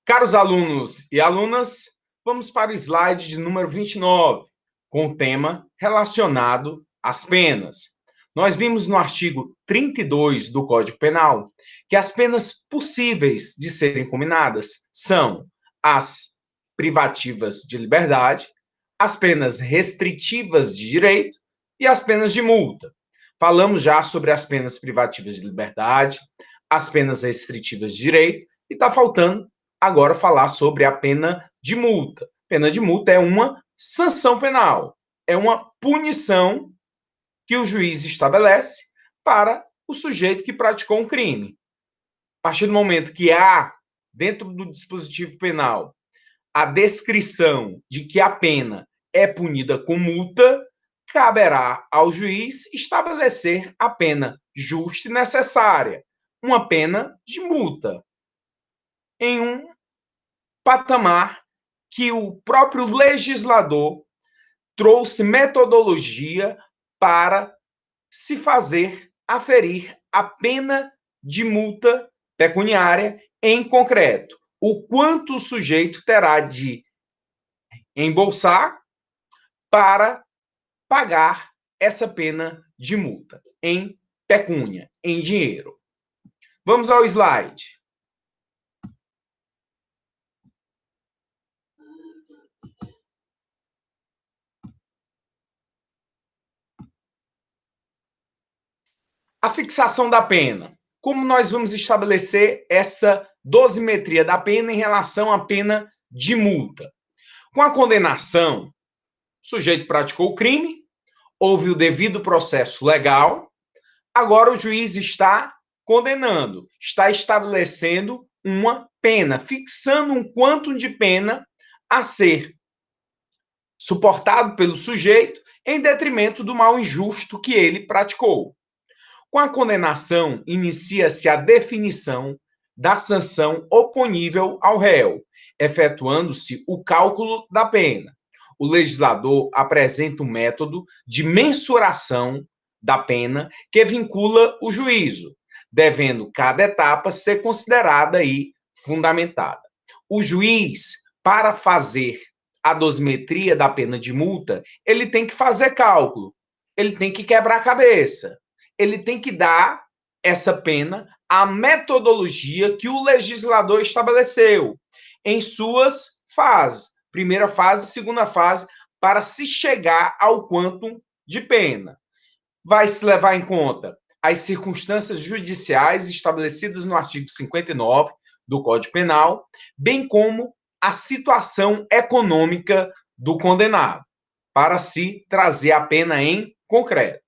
Caros alunos e alunas, vamos para o slide de número 29, com o tema relacionado às penas. Nós vimos no artigo 32 do Código Penal que as penas possíveis de serem combinadas são as privativas de liberdade, as penas restritivas de direito e as penas de multa. Falamos já sobre as penas privativas de liberdade, as penas restritivas de direito, e está faltando agora falar sobre a pena de multa. Pena de multa é uma sanção penal, é uma punição que o juiz estabelece para o sujeito que praticou um crime. A partir do momento que há, dentro do dispositivo penal, a descrição de que a pena é punida com multa, caberá ao juiz estabelecer a pena justa e necessária, uma pena de multa, em um patamar que o próprio legislador trouxe metodologia para se fazer aferir a pena de multa pecuniária em concreto. O quanto o sujeito terá de embolsar para pagar essa pena de multa em pecúnia, em dinheiro. Vamos ao slide. A fixação da pena. Como nós vamos estabelecer essa dosimetria da pena em relação à pena de multa? Com a condenação, o sujeito praticou o crime, houve o devido processo legal, agora o juiz está condenando, está estabelecendo uma pena, fixando um quantum de pena a ser suportado pelo sujeito em detrimento do mal injusto que ele praticou. Com a condenação, inicia-se a definição da sanção oponível ao réu, efetuando-se o cálculo da pena. O legislador apresenta um método de mensuração da pena que vincula o juízo, devendo cada etapa ser considerada e fundamentada. O juiz, para fazer a dosimetria da pena de multa, ele tem que fazer cálculo, ele tem que quebrar a cabeça, ele tem que dar essa pena à metodologia que o legislador estabeleceu em suas fases, primeira fase, segunda fase, para se chegar ao quantum de pena. Vai se levar em conta as circunstâncias judiciais estabelecidas no artigo 59 do Código Penal, bem como a situação econômica do condenado, para se trazer a pena em concreto.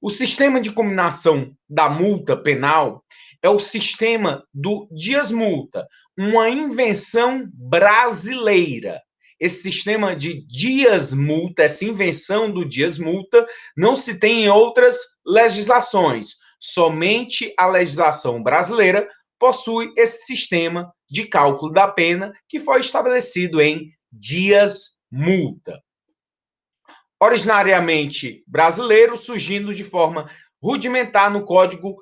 O sistema de combinação da multa penal é o sistema do dias-multa, uma invenção brasileira. Esse sistema de dias-multa, essa invenção do dias-multa, não se tem em outras legislações. Somente a legislação brasileira possui esse sistema de cálculo da pena que foi estabelecido em dias-multa. Originariamente brasileiro, surgindo de forma rudimentar no Código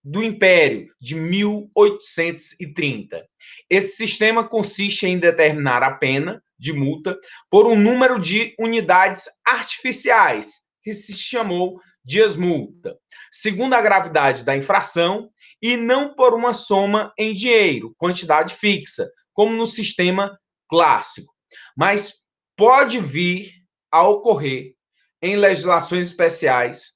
do Império de 1830. Esse sistema consiste em determinar a pena de multa por um número de unidades artificiais, que se chamou dias-multa, segundo a gravidade da infração, e não por uma soma em dinheiro, quantidade fixa, como no sistema clássico. Mas pode vir a ocorrer em legislações especiais,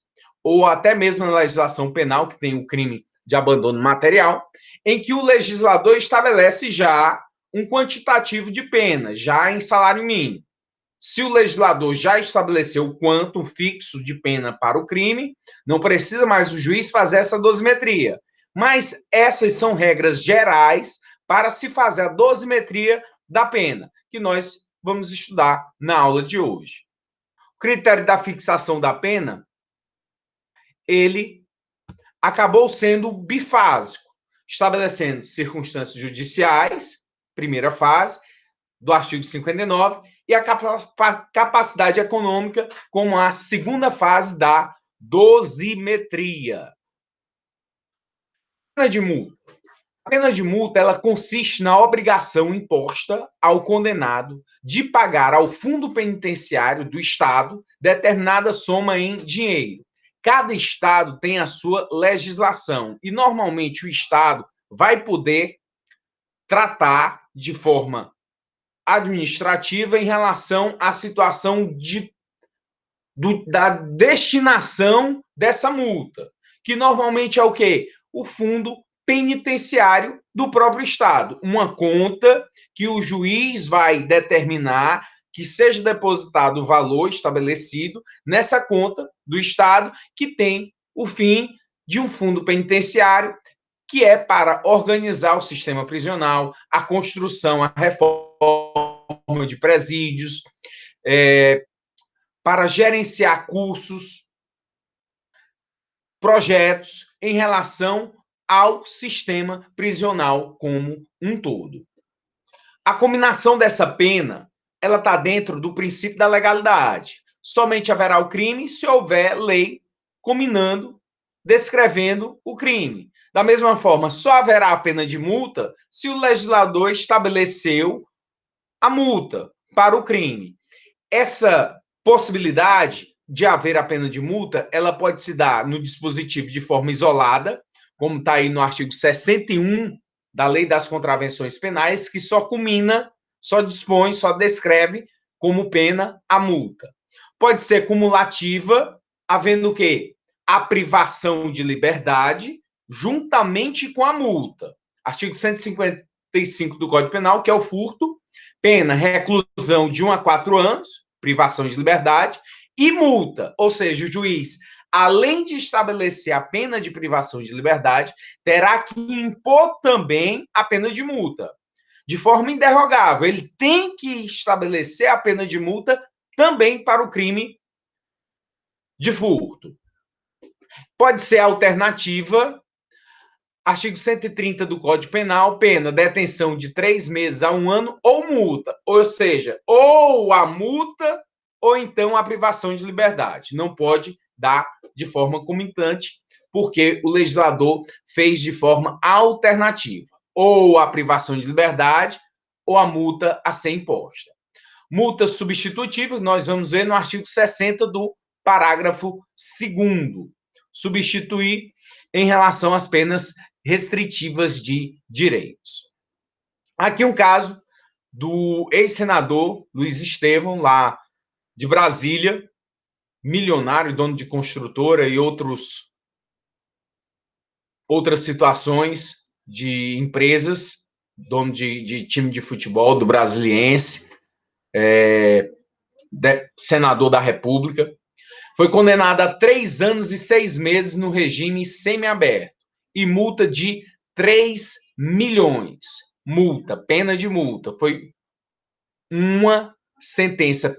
ou até mesmo na legislação penal, que tem o crime de abandono material, em que o legislador estabelece já um quantitativo de pena, já em salário mínimo. Se o legislador já estabeleceu o quanto fixo de pena para o crime, não precisa mais o juiz fazer essa dosimetria. Mas essas são regras gerais para se fazer a dosimetria da pena, que nós vamos estudar na aula de hoje. O critério da fixação da pena, ele acabou sendo bifásico, estabelecendo circunstâncias judiciais, primeira fase, do artigo 59, e a capacidade econômica como a segunda fase da dosimetria. Pena de multa. A pena de multa, ela consiste na obrigação imposta ao condenado de pagar ao fundo penitenciário do Estado determinada soma em dinheiro. Cada Estado tem a sua legislação e, normalmente, o Estado vai poder tratar de forma administrativa em relação à situação da destinação dessa multa, que normalmente é o quê? O fundo penitenciário do próprio Estado. Uma conta que o juiz vai determinar que seja depositado o valor estabelecido nessa conta do Estado, que tem o fim de um fundo penitenciário, que é para organizar o sistema prisional, a construção, a reforma de presídios, para gerenciar cursos, projetos em relação ao sistema prisional como um todo. A combinação dessa pena, ela está dentro do princípio da legalidade. Somente haverá o crime se houver lei combinando, descrevendo o crime. Da mesma forma, só haverá a pena de multa se o legislador estabeleceu a multa para o crime. Essa possibilidade de haver a pena de multa, ela pode se dar no dispositivo de forma isolada, como está aí no artigo 61 da Lei das Contravenções Penais, que só culmina, só dispõe, só descreve como pena a multa. Pode ser cumulativa, havendo o quê? A privação de liberdade juntamente com a multa. Artigo 155 do Código Penal, que é o furto, pena reclusão de 1 a 4 anos, privação de liberdade, e multa, ou seja, o juiz, além de estabelecer a pena de privação de liberdade, terá que impor também a pena de multa, de forma inderrogável. Ele tem que estabelecer a pena de multa também para o crime de furto. Pode ser alternativa, artigo 130 do Código Penal, pena detenção de 3 meses a 1 ano ou multa, ou seja, ou a multa ou então a privação de liberdade. Não pode dar de forma comitante, porque o legislador fez de forma alternativa, ou a privação de liberdade ou a multa a ser imposta. Multa substitutiva, nós vamos ver no artigo 60 do parágrafo 2º. Substituir em relação às penas restritivas de direitos. Aqui um caso do ex-senador Luiz Estevão, lá de Brasília, milionário, dono de construtora e outras situações de empresas, dono de time de futebol do Brasiliense, senador da República, foi condenado a 3 anos e 6 meses no regime semiaberto e multa de 3 milhões. Multa, pena de multa. Foi uma sentença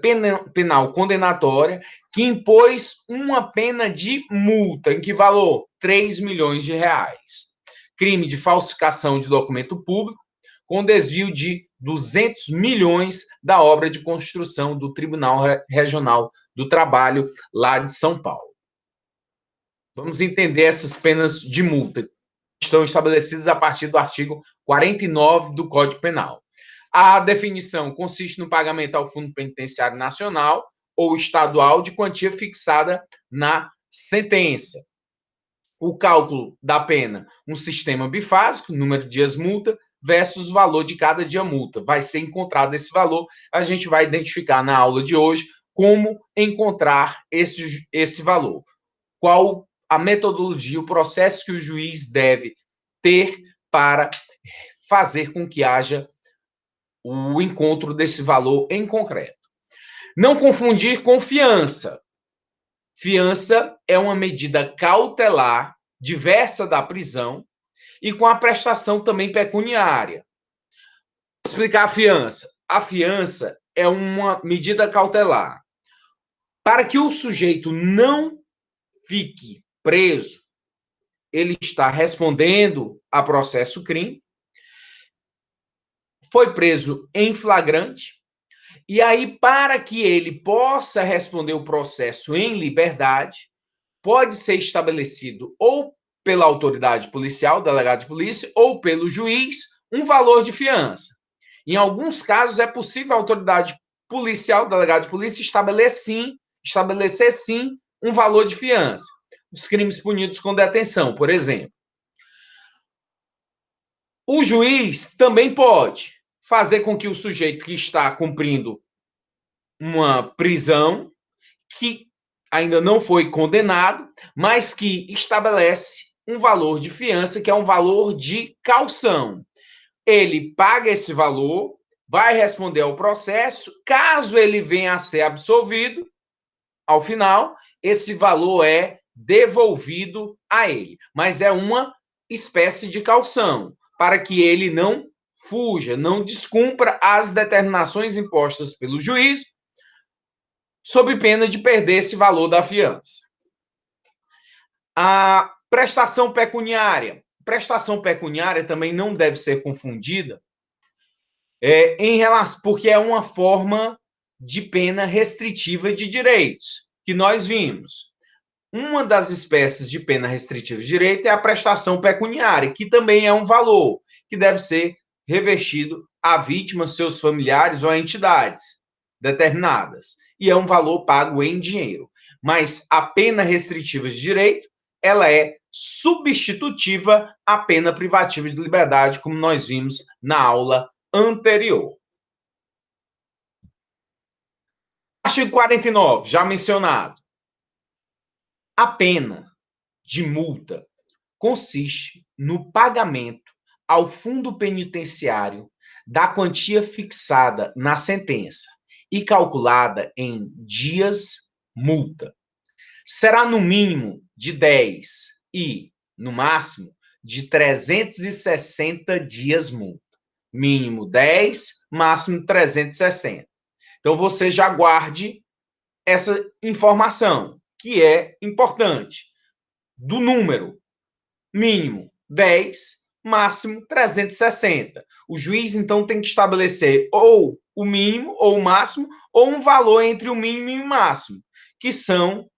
penal condenatória que impôs uma pena de multa. Em que valor? 3 milhões de reais. Crime de falsificação de documento público com desvio de 200 milhões da obra de construção do Tribunal Regional do Trabalho lá de São Paulo. Vamos entender essas penas de multa que estão estabelecidas a partir do artigo 49 do Código Penal. A definição consiste no pagamento ao Fundo Penitenciário Nacional ou estadual de quantia fixada na sentença. O cálculo da pena, um sistema bifásico, número de dias multa, versus o valor de cada dia multa. Vai ser encontrado esse valor, a gente vai identificar na aula de hoje como encontrar esse valor. Qual a metodologia, o processo que o juiz deve ter para fazer com que haja o encontro desse valor em concreto. Não confundir com fiança. Fiança é uma medida cautelar diversa da prisão e com a prestação também pecuniária. Vou explicar a fiança. A fiança é uma medida cautelar. Para que o sujeito não fique preso, ele está respondendo a processo crime, foi preso em flagrante, e aí, para que ele possa responder o processo em liberdade, pode ser estabelecido ou pela autoridade policial, delegado de polícia, ou pelo juiz, um valor de fiança. Em alguns casos, é possível a autoridade policial, delegado de polícia, estabelecer sim um valor de fiança. Os crimes punidos com detenção, por exemplo. O juiz também pode fazer com que o sujeito que está cumprindo uma prisão, que ainda não foi condenado, mas que estabelece um valor de fiança, que é um valor de caução. Ele paga esse valor, vai responder ao processo, caso ele venha a ser absolvido, ao final, esse valor é devolvido a ele. Mas é uma espécie de caução, para que ele não fuja, não descumpra as determinações impostas pelo juiz, sob pena de perder esse valor da fiança. A prestação pecuniária. Prestação pecuniária também não deve ser confundida em relação, porque é uma forma de pena restritiva de direitos, que nós vimos. Uma das espécies de pena restritiva de direito é a prestação pecuniária, que também é um valor que deve ser revestido à vítima, seus familiares ou a entidades determinadas. E é um valor pago em dinheiro. Mas a pena restritiva de direito, ela é substitutiva à pena privativa de liberdade, como nós vimos na aula anterior. Artigo 49, já mencionado. A pena de multa consiste no pagamento ao fundo penitenciário da quantia fixada na sentença e calculada em dias multa. Será no mínimo de 10 e, no máximo, de 360 dias multa. Mínimo 10, máximo 360. Então, você já guarde essa informação, que é importante. Do número mínimo 10, máximo 360. O juiz, então, tem que estabelecer ou o mínimo, ou o máximo, ou um valor entre o mínimo e o máximo, que são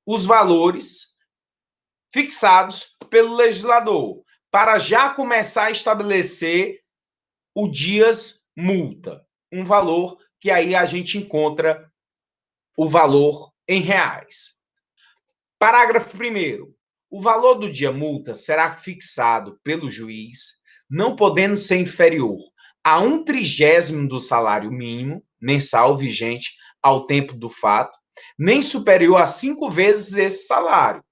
os valores fixados pelo legislador, para já começar a estabelecer o dias multa, um valor que aí a gente encontra o valor em reais. Parágrafo 1º. O valor do dia multa será fixado pelo juiz, não podendo ser inferior a 1/30 do salário mínimo mensal vigente ao tempo do fato, nem superior a 5 vezes esse salário.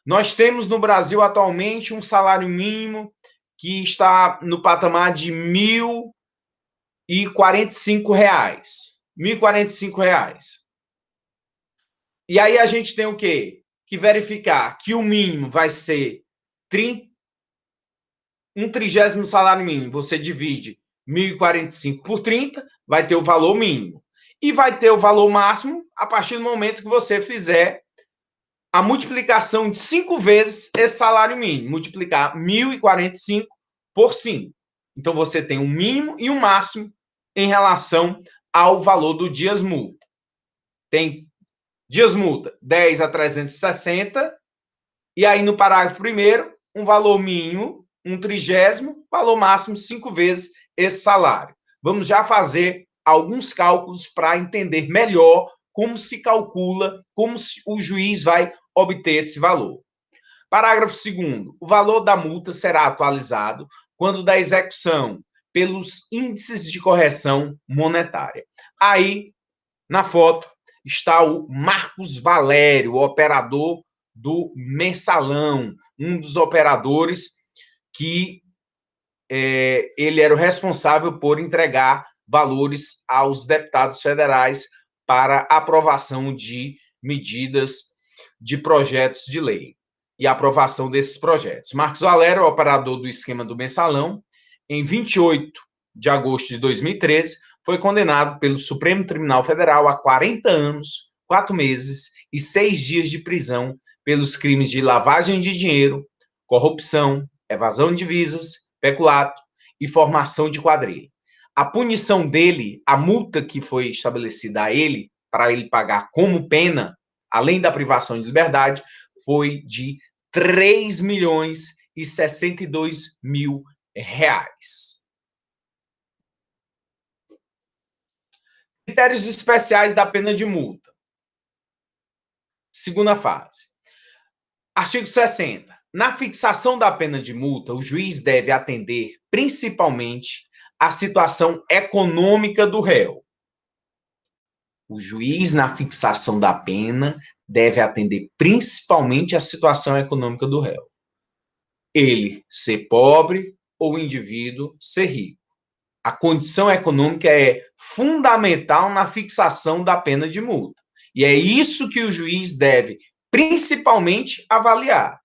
Nós temos no Brasil atualmente um salário mínimo que está no patamar de R$ 1.045. R$ 1.045. E aí a gente tem o quê? Que verificar que o mínimo vai ser 1/30 salário mínimo. Você divide 1.045 por 30, vai ter o valor mínimo. E vai ter o valor máximo a partir do momento que você fizer a multiplicação de 5 vezes esse salário mínimo. Multiplicar 1.045 por 5. Então, você tem um mínimo e um máximo em relação ao valor do dias multa. Tem dias multa 10 a 360, e aí no parágrafo 1º, um valor mínimo, 1/30, valor máximo 5 vezes esse salário. Vamos já fazer alguns cálculos para entender melhor como se calcula, como o juiz vai obter esse valor. Parágrafo 2º. O valor da multa será atualizado quando da execução pelos índices de correção monetária. Aí, na foto, está o Marcos Valério, o operador do Mensalão, um dos operadores que ele era o responsável por entregar valores aos deputados federais para aprovação de medidas de projetos de lei e aprovação desses projetos. Marcos Valério, operador do esquema do Mensalão, em 28 de agosto de 2013, foi condenado pelo Supremo Tribunal Federal a 40 anos, 4 meses e 6 dias de prisão pelos crimes de lavagem de dinheiro, corrupção, evasão de divisas, peculato e formação de quadrilha. A punição dele, a multa que foi estabelecida a ele, para ele pagar como pena, além da privação de liberdade, foi de R$ 3.062.000. Critérios especiais da pena de multa. Segunda fase. Artigo 60. Na fixação da pena de multa, o juiz deve atender principalmente à situação econômica do réu. O juiz, na fixação da pena, deve atender principalmente à situação econômica do réu. Ele ser pobre ou o indivíduo ser rico. A condição econômica é fundamental na fixação da pena de multa. E é isso que o juiz deve principalmente avaliar.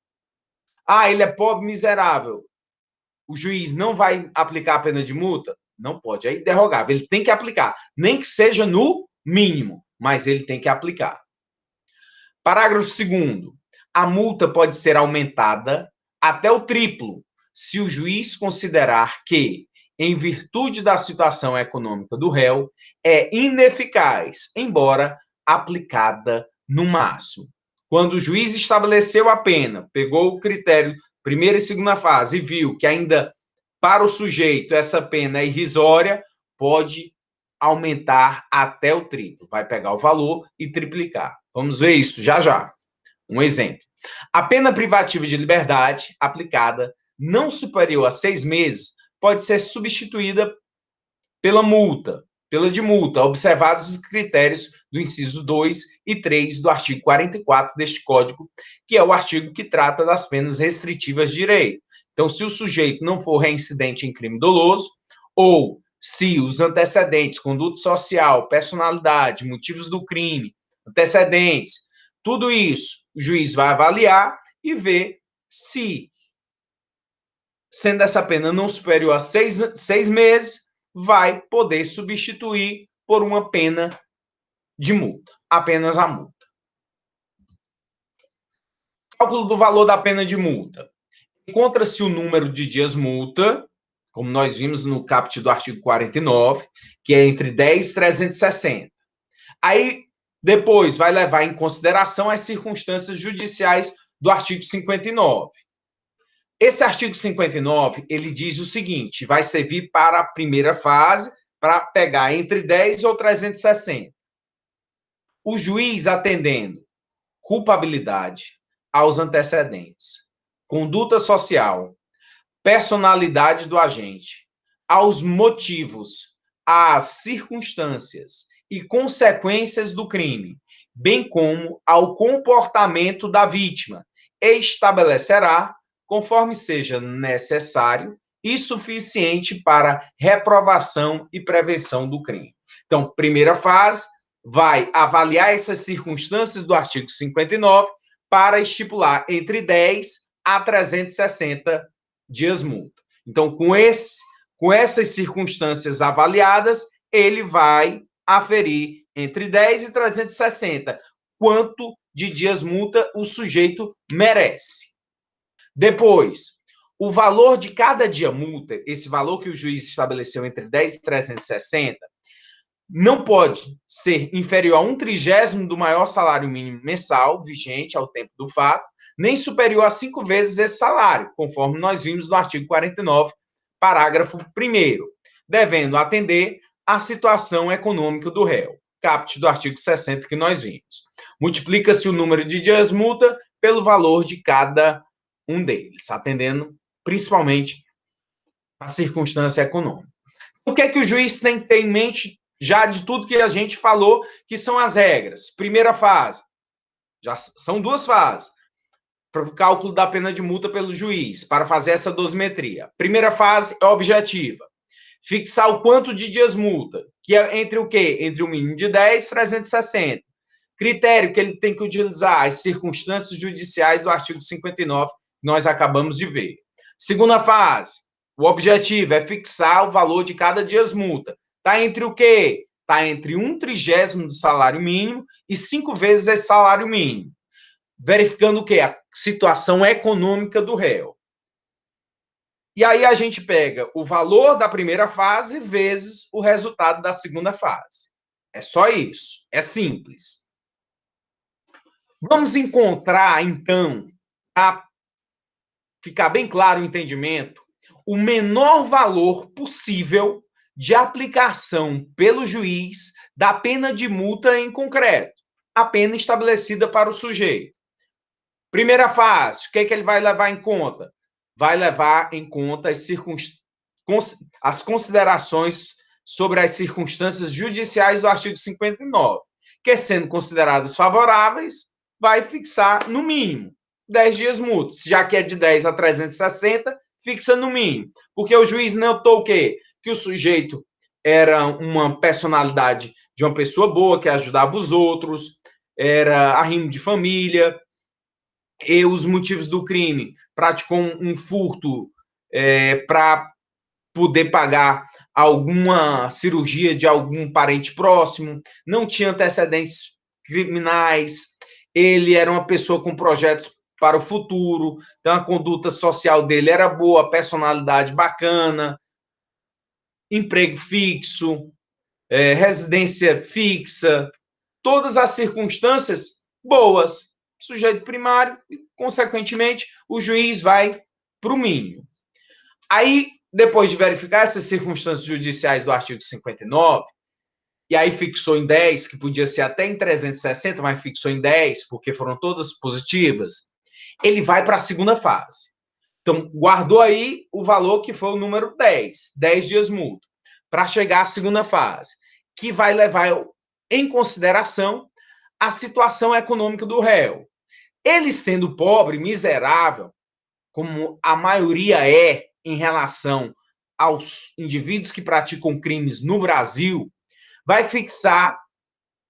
Ah, ele é pobre, miserável. O juiz não vai aplicar a pena de multa? Não pode, é derrogável. Ele tem que aplicar, nem que seja no mínimo, mas ele tem que aplicar. Parágrafo 2º. A multa pode ser aumentada até o triplo, se o juiz considerar que, em virtude da situação econômica do réu, é ineficaz, embora aplicada no máximo. Quando o juiz estabeleceu a pena, pegou o critério primeira e segunda fase e viu que ainda para o sujeito essa pena é irrisória, pode aumentar até o triplo. Vai pegar o valor e triplicar. Vamos ver isso já já. Um exemplo. A pena privativa de liberdade aplicada não superior a 6 meses pode ser substituída pela de multa, observados os critérios do inciso 2 e 3 do artigo 44 deste Código, que é o artigo que trata das penas restritivas de direito. Então, se o sujeito não for reincidente em crime doloso, ou se os antecedentes, conduta social, personalidade, motivos do crime, antecedentes, tudo isso, o juiz vai avaliar e ver se, sendo essa pena não superior a 6 meses, vai poder substituir por uma pena de multa, apenas a multa. Cálculo do valor da pena de multa. Encontra-se o número de dias multa, como nós vimos no caput do artigo 49, que é entre 10 e 360. Aí, depois, vai levar em consideração as circunstâncias judiciais do artigo 59. Esse artigo 59, ele diz o seguinte, vai servir para a primeira fase, para pegar entre 10 ou 360. O juiz atendendo culpabilidade aos antecedentes, conduta social, personalidade do agente, aos motivos, às circunstâncias e consequências do crime, bem como ao comportamento da vítima, e estabelecerá, conforme seja necessário e suficiente para reprovação e prevenção do crime. Então, primeira fase, vai avaliar essas circunstâncias do artigo 59 para estipular entre 10 a 360 dias multa. Então, com essas circunstâncias avaliadas, ele vai aferir entre 10 e 360 quanto de dias multa o sujeito merece. Depois, o valor de cada dia multa, esse valor que o juiz estabeleceu entre 10 e 360, não pode ser inferior a 1/30 do maior salário mínimo mensal vigente ao tempo do fato, nem superior a 5 vezes esse salário, conforme nós vimos no artigo 49, parágrafo 1º, devendo atender à situação econômica do réu, caput do artigo 60 que nós vimos. Multiplica-se o número de dias multa pelo valor de cada um deles, atendendo principalmente à circunstância econômica. O que é que o juiz tem que ter em mente já de tudo que a gente falou, que são as regras? Primeira fase, já são 2 fases para o cálculo da pena de multa pelo juiz, para fazer essa dosimetria. Primeira fase é objetiva. Fixar o quanto de dias multa, que é entre o quê? Entre o mínimo de 10 e 360. Critério que ele tem que utilizar, as circunstâncias judiciais do artigo 59, que nós acabamos de ver. Segunda fase, o objetivo é fixar o valor de cada dias multa. Está entre o quê? Está entre 1/30 do salário mínimo e 5 vezes esse salário mínimo. Verificando o quê? A situação econômica do réu. E aí a gente pega o valor da primeira fase vezes o resultado da segunda fase. É só isso. É simples. Vamos encontrar, então, a ficar bem claro o entendimento, o menor valor possível de aplicação pelo juiz da pena de multa em concreto, a pena estabelecida para o sujeito. Primeira fase, o que ele vai levar em conta? Vai levar em conta as considerações sobre as circunstâncias judiciais do artigo 59, que, sendo consideradas favoráveis, vai fixar, no mínimo, 10 dias mútuos. Já que é de 10 a 360, fixa no mínimo. Porque o juiz notou o quê? Que o sujeito era uma personalidade de uma pessoa boa, que ajudava os outros, era arrimo de família, e os motivos do crime: praticou um furto para poder pagar alguma cirurgia de algum parente próximo, não tinha antecedentes criminais, ele era uma pessoa com projetos para o futuro, então a conduta social dele era boa, personalidade bacana, emprego fixo, residência fixa, todas as circunstâncias boas. Sujeito primário e, consequentemente, o juiz vai para o mínimo. Aí, depois de verificar essas circunstâncias judiciais do artigo 59, e aí fixou em 10, que podia ser até em 360, mas fixou em 10, porque foram todas positivas, ele vai para a segunda fase. Então, guardou aí o valor que foi o número 10 dias multa, para chegar à segunda fase, que vai levar em consideração a situação econômica do réu. Ele sendo pobre, miserável, como a maioria é em relação aos indivíduos que praticam crimes no Brasil, vai fixar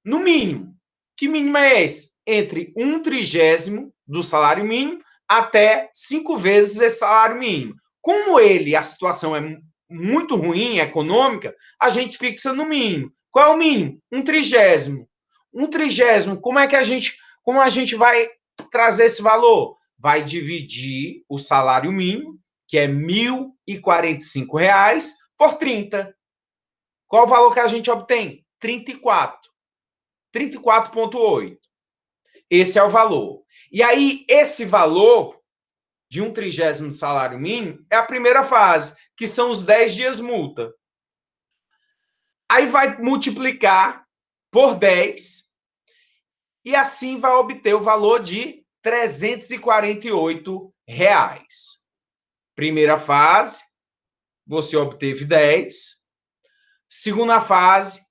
no mínimo. Que mínimo é esse? Entre 1/30 do salário mínimo até 5 vezes esse salário mínimo. Como a situação é muito ruim, econômica, a gente fixa no mínimo. Qual é o mínimo? 1/30. 1/30, como a gente vai trazer esse valor? Vai dividir o salário mínimo, que é R$ 1.045, por 30. Qual o valor que a gente obtém? 34. 34,8. Esse é o valor. E aí, esse valor de 1/30 do salário mínimo é a primeira fase, que são os 10 dias multa. Aí vai multiplicar por 10 e assim vai obter o valor de R$ 348. Primeira fase, você obteve 10. Segunda fase,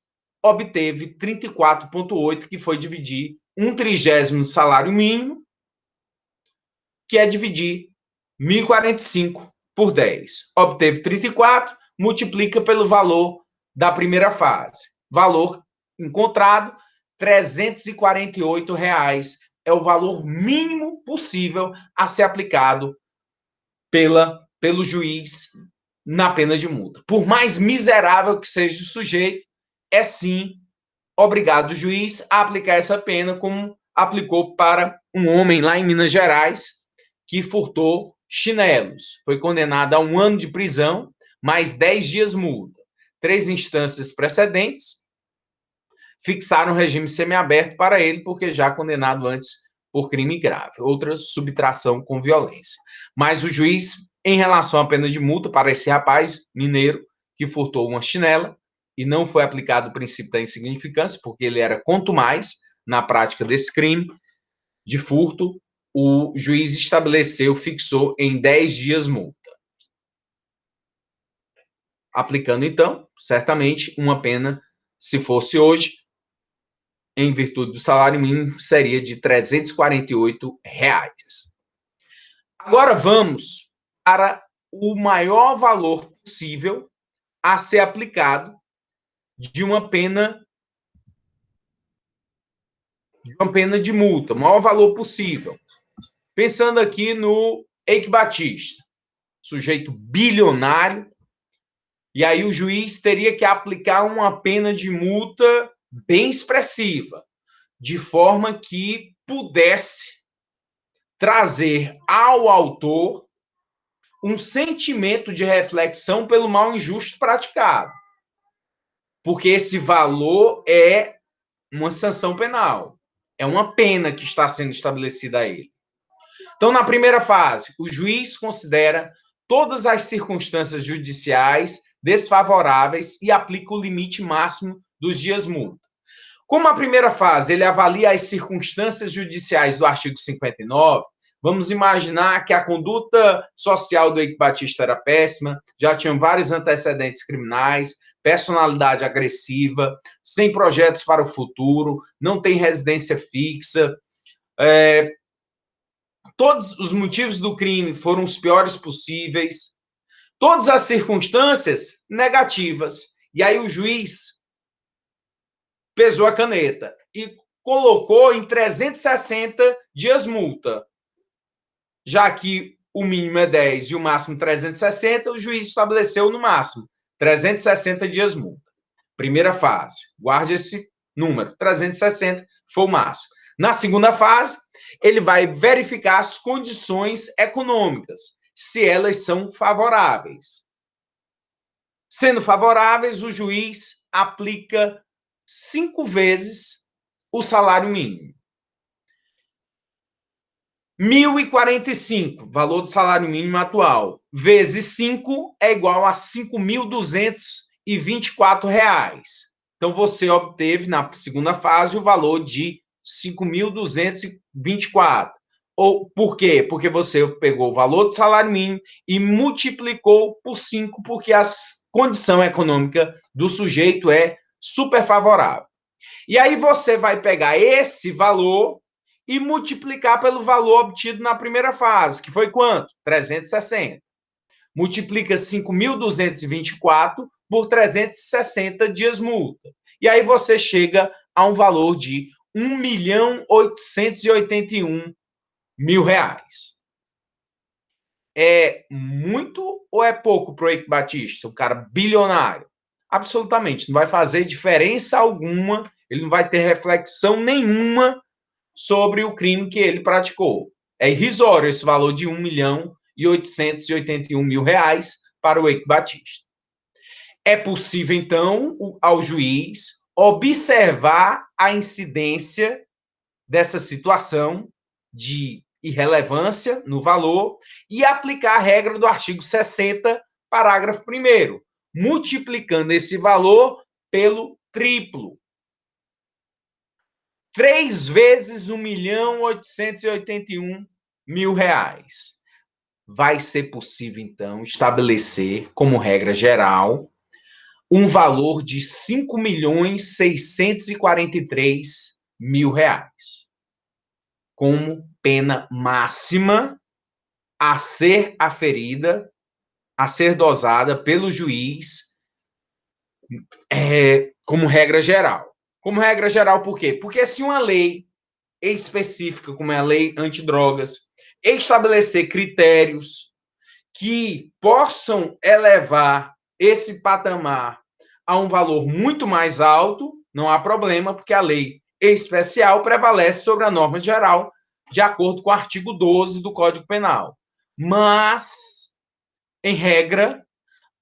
obteve 34,8, que foi dividir 1/30 do salário mínimo, que é dividir 1.045 por 10. Obteve 34, multiplica pelo valor da primeira fase. Valor encontrado, R$ 348 é o valor mínimo possível a ser aplicado pelo juiz na pena de multa. Por mais miserável que seja o sujeito, é sim obrigado o juiz a aplicar essa pena, como aplicou para um homem lá em Minas Gerais que furtou chinelos. Foi condenado a 1 ano de prisão, mais 10 dias multa. 3 instâncias precedentes fixaram regime semiaberto para ele, porque já condenado antes por crime grave. Outra, subtração com violência. Mas o juiz, em relação à pena de multa para esse rapaz mineiro que furtou uma chinela, e não foi aplicado o princípio da insignificância, porque ele era contumaz na prática desse crime de furto, o juiz estabeleceu, fixou em 10 dias multa. Aplicando, então, certamente, uma pena, se fosse hoje, em virtude do salário mínimo, seria de R$ 348. Agora vamos para o maior valor possível a ser aplicado de uma pena de multa, o maior valor possível. Pensando aqui no Eike Batista, sujeito bilionário, e aí o juiz teria que aplicar uma pena de multa bem expressiva, de forma que pudesse trazer ao autor um sentimento de reflexão pelo mal injusto praticado. Porque esse valor é uma sanção penal, é uma pena que está sendo estabelecida a ele. Então, na primeira fase, o juiz considera todas as circunstâncias judiciais desfavoráveis e aplica o limite máximo dos dias multa. Como a primeira fase ele avalia as circunstâncias judiciais do artigo 59, vamos imaginar que a conduta social do Eike Batista era péssima, já tinham vários antecedentes criminais, personalidade agressiva, sem projetos para o futuro, não tem residência fixa, todos os motivos do crime foram os piores possíveis, todas as circunstâncias negativas. E aí o juiz pesou a caneta e colocou em 360 dias multa. Já que o mínimo é 10 e o máximo 360, o juiz estabeleceu no máximo 360 dias multa. Primeira fase, guarde esse número, 360 foi o máximo. Na segunda fase, ele vai verificar as condições econômicas, se elas são favoráveis. Sendo favoráveis, o juiz aplica 5 vezes o salário mínimo. 1.045, valor do salário mínimo atual, vezes 5 é igual a R$ 5.224. Então, você obteve, na segunda fase, o valor de 5.224. Ou por quê? Porque você pegou o valor do salário mínimo e multiplicou por 5, porque a condição econômica do sujeito é super favorável. E aí você vai pegar esse valor e multiplicar pelo valor obtido na primeira fase, que foi quanto? 360. Multiplica 5.224 por 360 dias multa. E aí você chega a um valor de R$ 1.881.000. É muito ou é pouco para o Eike Batista, um cara bilionário? Absolutamente, não vai fazer diferença alguma, ele não vai ter reflexão nenhuma sobre o crime que ele praticou. É irrisório esse valor de R$ 1.881.000 para o Eike Batista. É possível, então, ao juiz observar a incidência dessa situação de irrelevância no valor e aplicar a regra do artigo 60, parágrafo 1º, multiplicando esse valor pelo triplo. 3 vezes R$ 1.881.000. Vai ser possível, então, estabelecer, como regra geral, um valor de R$ 5.643.000 como pena máxima a ser aferida, a ser dosada pelo juiz, como regra geral. Como regra geral, por quê? Porque se uma lei específica, como é a lei antidrogas, estabelecer critérios que possam elevar esse patamar a um valor muito mais alto, não há problema, porque a lei especial prevalece sobre a norma geral, de acordo com o artigo 12 do Código Penal. Mas, em regra,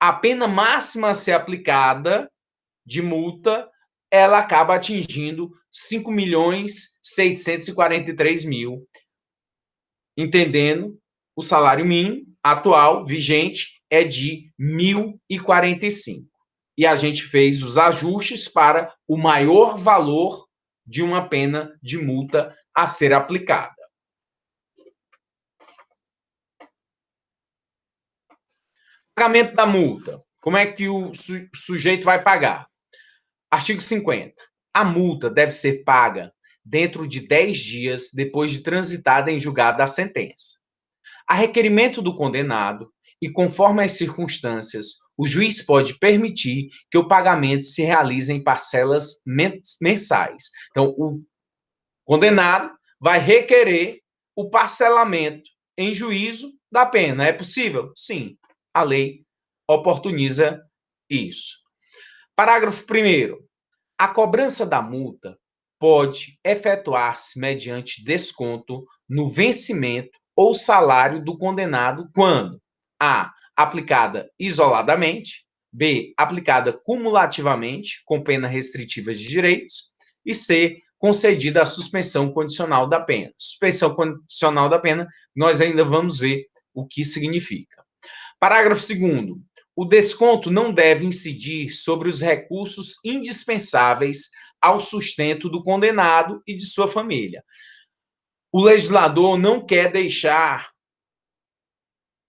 a pena máxima a ser aplicada de multa, ela acaba atingindo 5.643.000, entendendo o salário mínimo atual, vigente, é de 1.045. E a gente fez os ajustes para o maior valor de uma pena de multa a ser aplicada. Pagamento da multa. Como é que o sujeito vai pagar? Artigo 50. A multa deve ser paga dentro de 10 dias depois de transitada em julgado a sentença. A requerimento do condenado e conforme as circunstâncias, o juiz pode permitir que o pagamento se realize em parcelas mensais. Então, o condenado vai requerer o parcelamento em juízo da pena. É possível? Sim. A lei oportuniza isso. Parágrafo 1º. A cobrança da multa pode efetuar-se mediante desconto no vencimento ou salário do condenado quando a. aplicada isoladamente, b. aplicada cumulativamente, com pena restritiva de direitos, e c. concedida a suspensão condicional da pena. Suspensão condicional da pena, nós ainda vamos ver o que significa. Parágrafo 2º. O desconto não deve incidir sobre os recursos indispensáveis ao sustento do condenado e de sua família. O legislador não quer deixar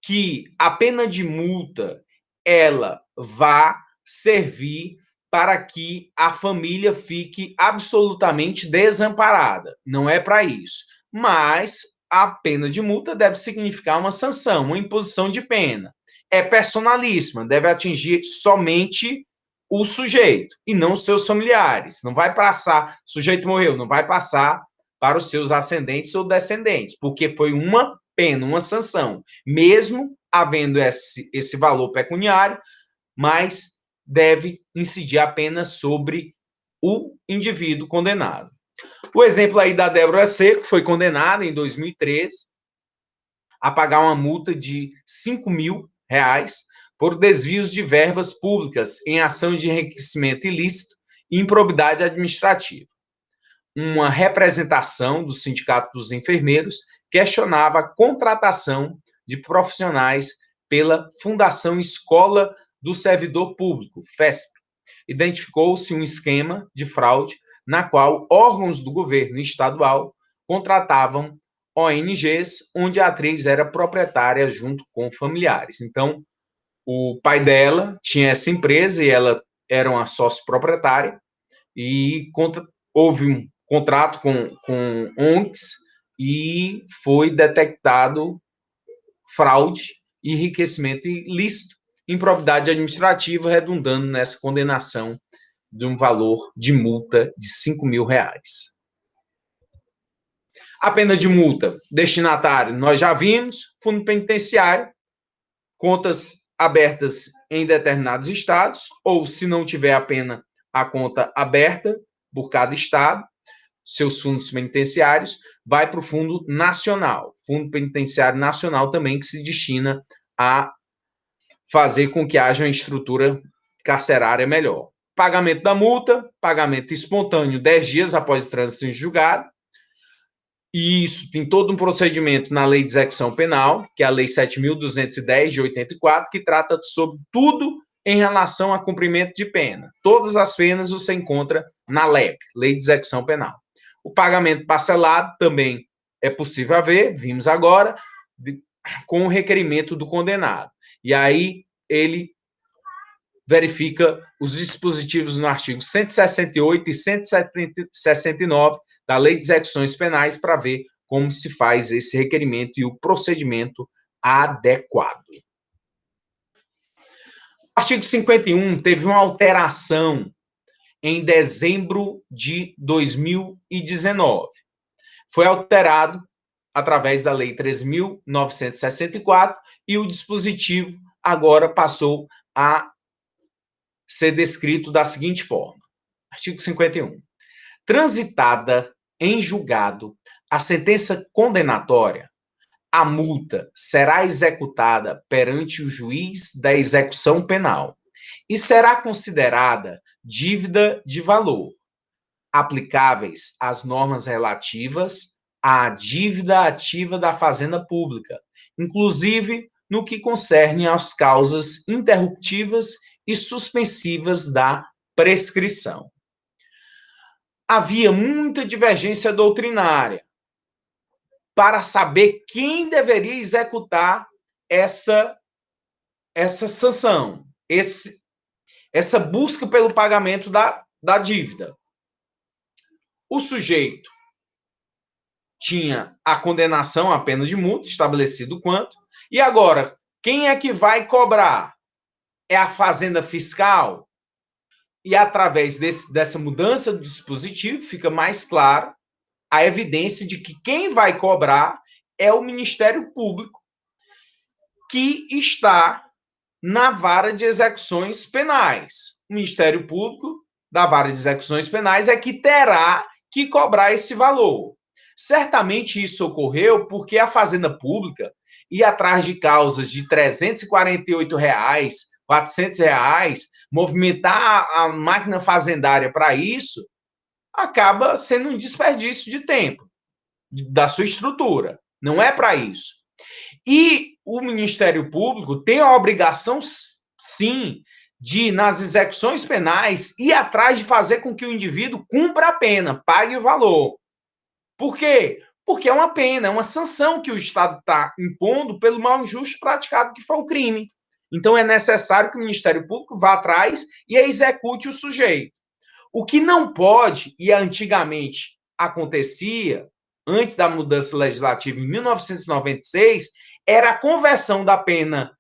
que a pena de multa ela vá servir para que a família fique absolutamente desamparada. Não é para isso. Mas a pena de multa deve significar uma sanção, uma imposição de pena. É personalíssima, deve atingir somente o sujeito e não os seus familiares. Não vai passar, o sujeito morreu, não vai passar para os seus ascendentes ou descendentes, porque foi uma pena, uma sanção, mesmo havendo esse valor pecuniário, mas deve incidir apenas sobre o indivíduo condenado. O exemplo aí da Débora Seco, que foi condenada em 2013 a pagar uma multa de R$ 5.000 por desvios de verbas públicas em ação de enriquecimento ilícito e improbidade administrativa. Uma representação do Sindicato dos Enfermeiros questionava a contratação de profissionais pela Fundação Escola do Servidor Público, FESP. Identificou-se um esquema de fraude na qual órgãos do governo estadual contratavam ONGs, onde a atriz era proprietária junto com familiares. Então, o pai dela tinha essa empresa e ela era uma sócia proprietária e houve um contrato com ONGs e foi detectado fraude e enriquecimento ilícito, improbidade administrativa, redundando nessa condenação de um valor de multa de R$ 5.000. A pena de multa, destinatário, nós já vimos, fundo penitenciário, contas abertas em determinados estados, ou se não tiver a pena, a conta aberta por cada estado, seus fundos penitenciários, vai para o Fundo Nacional, Fundo Penitenciário Nacional também, que se destina a fazer com que haja uma estrutura carcerária melhor. Pagamento da multa, pagamento espontâneo 10 dias após o trânsito em julgado. E isso tem todo um procedimento na Lei de Execução Penal, que é a Lei 7.210 de 84, que trata sobre tudo em relação a cumprimento de pena. Todas as penas você encontra na LEP, Lei de Execução Penal. O pagamento parcelado também é possível haver, vimos agora, com o requerimento do condenado. E aí ele verifica os dispositivos no artigo 168 e 169 da Lei de Execuções Penais para ver como se faz esse requerimento e o procedimento adequado. O artigo 51 teve uma alteração em dezembro de 2019. Foi alterado através da Lei 13.964 e o dispositivo agora passou a ser descrito da seguinte forma. Artigo 51. Transitada em julgado a sentença condenatória, a multa será executada perante o juiz da execução penal e será considerada dívida de valor, aplicáveis às normas relativas à dívida ativa da Fazenda Pública, inclusive no que concerne às causas interruptivas e suspensivas da prescrição. Havia muita divergência doutrinária para saber quem deveria executar essa sanção, essa busca pelo pagamento da dívida. O sujeito tinha a condenação, a pena de multa, estabelecido quanto, e agora, quem é que vai cobrar? É a Fazenda Fiscal? E através dessa mudança do dispositivo, fica mais claro a evidência de que quem vai cobrar é o Ministério Público, que está na vara de execuções penais. O Ministério Público da vara de execuções penais é que terá que cobrar esse valor. Certamente isso ocorreu porque a Fazenda Pública ia atrás de causas de R$ 348, R$ 400, movimentar a máquina fazendária para isso, acaba sendo um desperdício de tempo da sua estrutura. Não é para isso. E o Ministério Público tem a obrigação, sim, de, nas execuções penais, ir atrás de fazer com que o indivíduo cumpra a pena, pague o valor. Por quê? Porque é uma pena, é uma sanção que o Estado está impondo pelo mal injusto praticado que foi o crime. Então é necessário que o Ministério Público vá atrás e execute o sujeito. O que não pode, e antigamente acontecia, antes da mudança legislativa em 1996, era a conversão da pena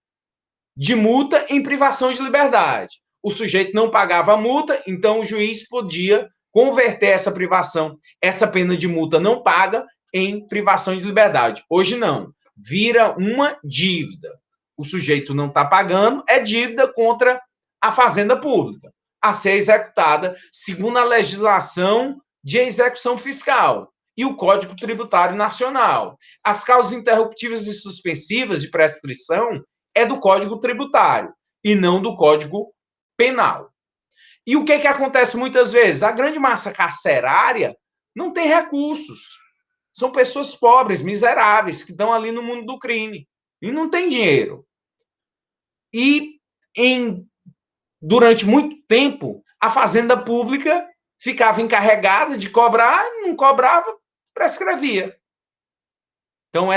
de multa em privação de liberdade. O sujeito não pagava a multa, então o juiz podia converter essa privação, essa pena de multa não paga, em privação de liberdade. Hoje não. Vira uma dívida. O sujeito não está pagando, é dívida contra a Fazenda Pública, a ser executada segundo a legislação de execução fiscal e o Código Tributário Nacional. As causas interruptivas e suspensivas de prescrição é do Código Tributário e não do Código Penal. E o que acontece muitas vezes? A grande massa carcerária não tem recursos. São pessoas pobres, miseráveis, que estão ali no mundo do crime e não tem dinheiro. E durante muito tempo, a Fazenda Pública ficava encarregada de cobrar, não cobrava, prescrevia. Então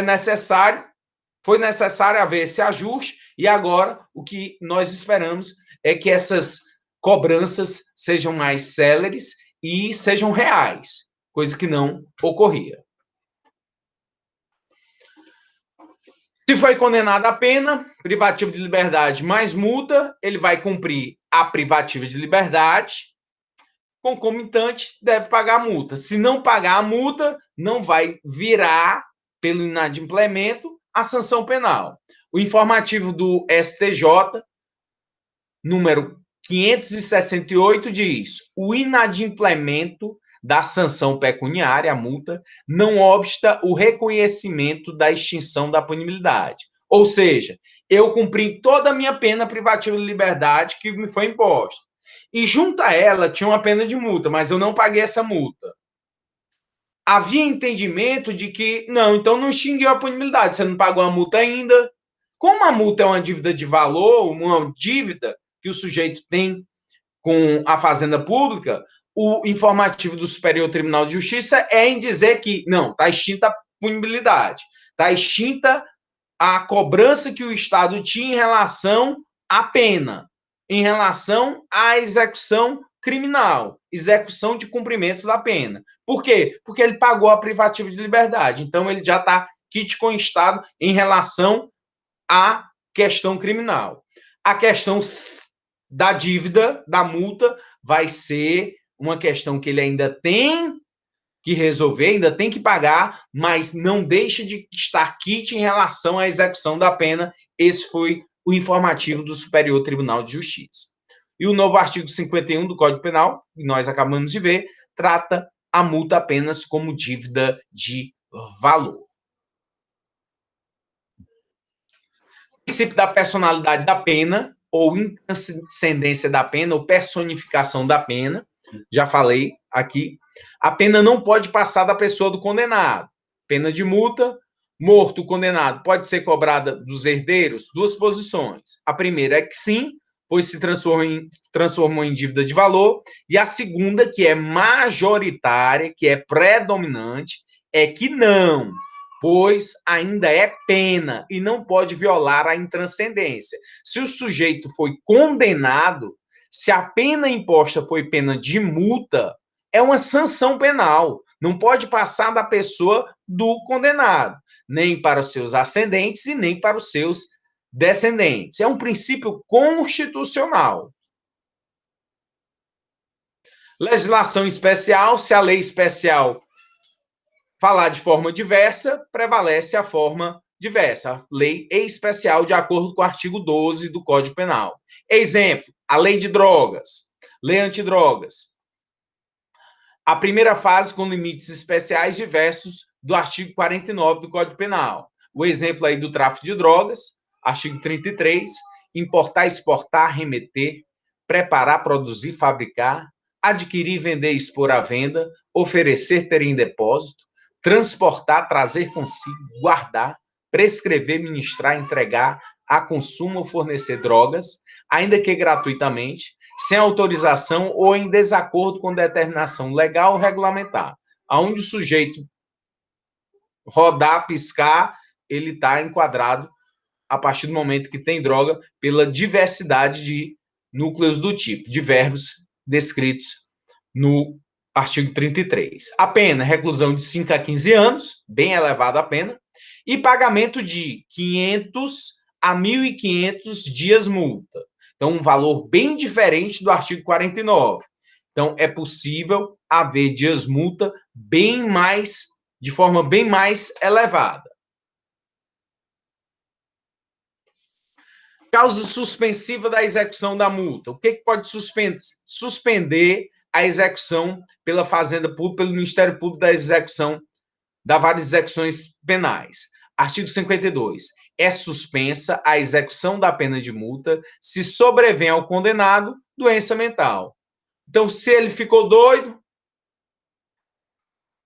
foi necessário haver esse ajuste, e agora o que nós esperamos é que essas cobranças sejam mais céleres e sejam reais, coisa que não ocorria. Se foi condenado à pena, privativa de liberdade mais multa, ele vai cumprir a privativa de liberdade, concomitante, deve pagar a multa. Se não pagar a multa, não vai virar, pelo inadimplemento, a sanção penal. O informativo do STJ, número 568, diz: o inadimplemento da sanção pecuniária, a multa, não obsta o reconhecimento da extinção da punibilidade. Ou seja, eu cumpri toda a minha pena privativa de liberdade que me foi imposta. E junto a ela tinha uma pena de multa, mas eu não paguei essa multa. Havia entendimento de que, não, então não extinguiu a punibilidade, você não pagou a multa ainda. Como a multa é uma dívida de valor, uma dívida que o sujeito tem com a Fazenda Pública, o informativo do Superior Tribunal de Justiça é em dizer que, não, está extinta a punibilidade, está extinta a cobrança que o Estado tinha em relação à pena, em relação à execução criminal, execução de cumprimento da pena. Por quê? Porque ele pagou a privativa de liberdade. Então, ele já está quite com o Estado em relação à questão criminal. A questão da dívida, da multa, vai ser uma questão que ele ainda tem que resolver, ainda tem que pagar, mas não deixa de estar quite em relação à execução da pena. Esse foi o informativo do Superior Tribunal de Justiça. E o novo artigo 51 do Código Penal, que nós acabamos de ver, trata a multa apenas como dívida de valor. O princípio da personalidade da pena, ou intranscendência da pena, ou personificação da pena, já falei aqui. A pena não pode passar da pessoa do condenado. Pena de multa, morto o condenado, pode ser cobrada dos herdeiros? Duas posições. A primeira é que sim, pois se transformou em dívida de valor. E a segunda, que é majoritária, que é predominante, é que não, pois ainda é pena e não pode violar a intranscendência. Se o sujeito foi condenado, se a pena imposta foi pena de multa, é uma sanção penal. Não pode passar da pessoa do condenado, nem para os seus ascendentes e nem para os seus descendentes. É um princípio constitucional. Legislação especial, se a lei especial falar de forma diversa, prevalece a forma diversa. Lei especial de acordo com o artigo 12 do Código Penal. Exemplo, a lei de drogas, lei antidrogas. A primeira fase com limites especiais diversos do artigo 49 do Código Penal. O exemplo aí do tráfico de drogas, artigo 33, importar, exportar, remeter, preparar, produzir, fabricar, adquirir, vender, expor à venda, oferecer, ter em depósito, transportar, trazer consigo, guardar, prescrever, ministrar, entregar a consumo ou fornecer drogas, ainda que gratuitamente, sem autorização ou em desacordo com determinação legal ou regulamentar. Aonde o sujeito rodar, piscar, ele está enquadrado a partir do momento que tem droga pela diversidade de núcleos do tipo, de verbos descritos no artigo 33. A pena, reclusão de 5 a 15 anos, bem elevada a pena, e pagamento de 500 a 1.500 dias multa. Então, um valor bem diferente do artigo 49. Então, é possível haver dias multa bem mais, de forma bem mais elevada. Causa suspensiva da execução da multa. O que pode suspender a execução pela Fazenda Pública, pelo Ministério Público da execução, das várias execuções penais? Artigo 52. É suspensa a execução da pena de multa se sobrevém ao condenado doença mental. Então, se ele ficou doido,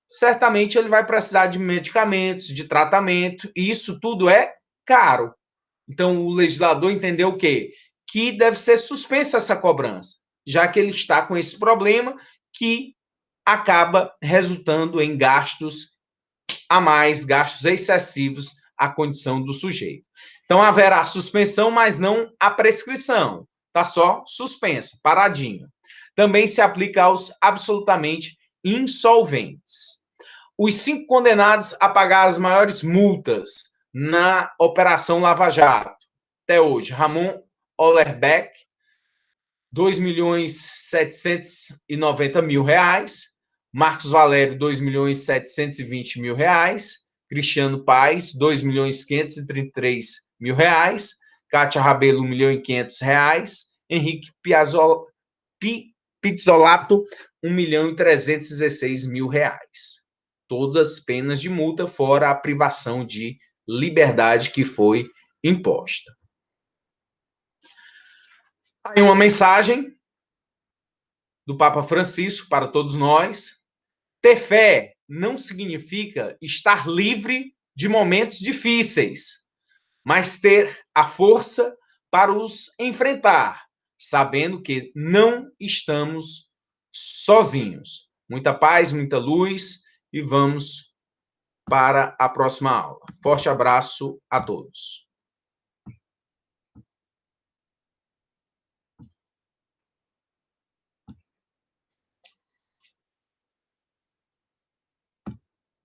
certamente ele vai precisar de medicamentos, de tratamento, e isso tudo é caro. Então, o legislador entendeu o quê? Que deve ser suspensa essa cobrança, já que ele está com esse problema que acaba resultando em gastos a mais, gastos excessivos à condição do sujeito. Então, haverá suspensão, mas não a prescrição. Está só suspensa, paradinho. Também se aplica aos absolutamente insolventes. Os 5 condenados a pagar as maiores multas na Operação Lava Jato, até hoje, Ramon Ollerbeck, R$2.790.000, Marcos Valério, R$2.720.000, Cristiano Paes, R$2.533.000, Cátia Rabelo, R$1.500.000, Henrique Pizzolato, R$1.316.000. Todas penas de multa, fora a privação de liberdade que foi imposta. Aí uma mensagem do Papa Francisco para todos nós. Ter fé não significa estar livre de momentos difíceis, mas ter a força para os enfrentar, sabendo que não estamos sozinhos. Muita paz, muita luz e vamos para a próxima aula. Forte abraço a todos.